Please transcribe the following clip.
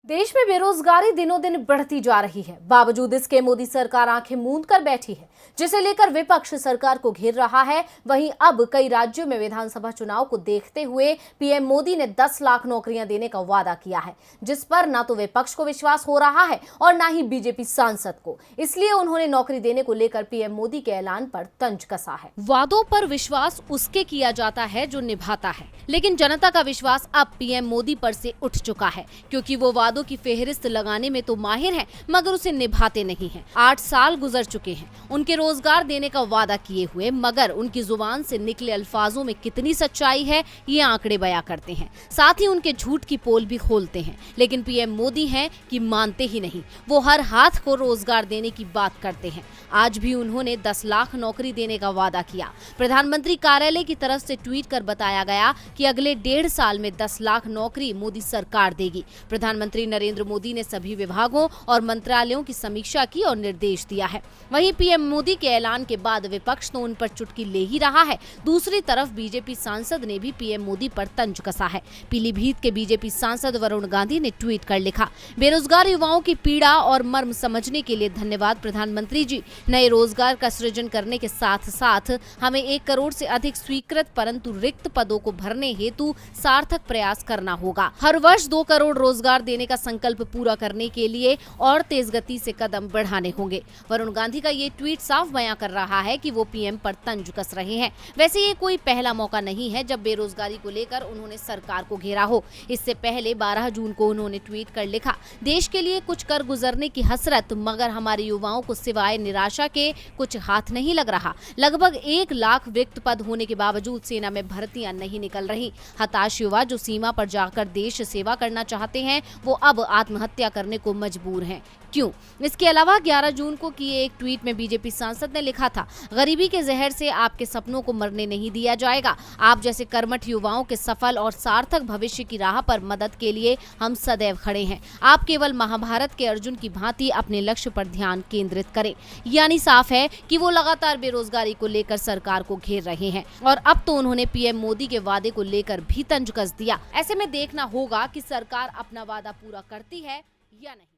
देश में बेरोजगारी दिनों दिन बढ़ती जा रही है। बावजूद इसके मोदी सरकार आंखें मूंद कर बैठी है, जिसे लेकर विपक्ष सरकार को घेर रहा है। वहीं अब कई राज्यों में विधानसभा चुनाव को देखते हुए पीएम मोदी ने 10 लाख नौकरियां देने का वादा किया है, जिस पर न तो विपक्ष को विश्वास हो रहा है और न ही बीजेपी सांसद को। इसलिए उन्होंने नौकरी देने को लेकर पीएम मोदी के ऐलान पर तंज कसा है। वादों पर विश्वास उसके किया जाता है जो निभाता है, लेकिन जनता का विश्वास अब पीएम मोदी पर से उठ चुका है, क्योंकि वो वादों की फेहरिस्त लगाने में तो माहिर हैं, मगर उसे निभाते नहीं हैं। 8 साल गुजर चुके हैं उनके रोजगार देने का वादा किए हुए, मगर उनकी जुबान से निकले अल्फाजों में कितनी सच्चाई है ये आंकड़े बयां करते हैं। साथ ही उनके झूठ की पोल भी खोलते हैं। लेकिन पीएम मोदी हैं कि मानते ही नहीं। वो हर हाथ को रोजगार देने की बात करते हैं। आज भी उन्होंने 10 लाख नौकरी देने का वादा किया। प्रधानमंत्री कार्यालय की तरफ से ट्वीट कर बताया गया कि अगले 1.5 साल में 10 लाख नौकरी मोदी सरकार देगी। प्रधानमंत्री नरेंद्र मोदी ने सभी विभागों और मंत्रालयों की समीक्षा की और निर्देश दिया है। वहीं पीएम मोदी के ऐलान के बाद विपक्ष तो उन पर चुटकी ले ही रहा है। दूसरी तरफ बीजेपी सांसद ने भी पीएम मोदी पर तंज कसा है। पीलीभीत के बीजेपी सांसद वरुण गांधी ने ट्वीट कर लिखा, बेरोजगार युवाओं की पीड़ा और मर्म समझने के लिए धन्यवाद प्रधानमंत्री जी। नए रोजगार का सृजन करने के साथ साथ हमें 1 करोड़ से अधिक स्वीकृत परंतु रिक्त पदों को भरने हेतु सार्थक प्रयास करना होगा। हर वर्ष 2 करोड़ रोजगार देने का संकल्प पूरा करने के लिए और तेज गति से कदम बढ़ाने होंगे। वरुण गांधी का ये ट्वीट साफ बयां कर रहा है कि वो पीएम पर तंज कस रहे हैं। वैसे ये कोई पहला मौका नहीं है जब बेरोजगारी को लेकर उन्होंने सरकार को घेरा हो। इससे पहले 12 जून को उन्होंने ट्वीट कर लिखा, देश के लिए कुछ कर गुजरने की हसरत, मगर हमारे युवाओं को सिवाय निराशा के कुछ हाथ नहीं लग रहा। लगभग 1 लाख रिक्त पद होने के बावजूद सेना में भर्तियां नहीं निकल रही। हताश युवा जो सीमा पर जाकर देश सेवा करना चाहते हैं, वो अब आत्महत्या करने को मजबूर हैं। क्यों? इसके अलावा 11 जून को किए एक ट्वीट में बीजेपी सांसद ने लिखा था, गरीबी के जहर से आपके सपनों को मरने नहीं दिया जाएगा। आप जैसे कर्मठ युवाओं के सफल और सार्थक भविष्य की राह पर मदद के लिए हम सदैव खड़े हैं। आप केवल महाभारत के अर्जुन की भांति अपने लक्ष्य पर ध्यान केंद्रित करें। यानी साफ है कि वो लगातार बेरोजगारी को लेकर सरकार को घेर रहे हैं और अब तो उन्होंने पीएम मोदी के वादे को लेकर भी तंज कस दिया। ऐसे में देखना होगा कि सरकार अपना वादा पूरा करती है या नहीं।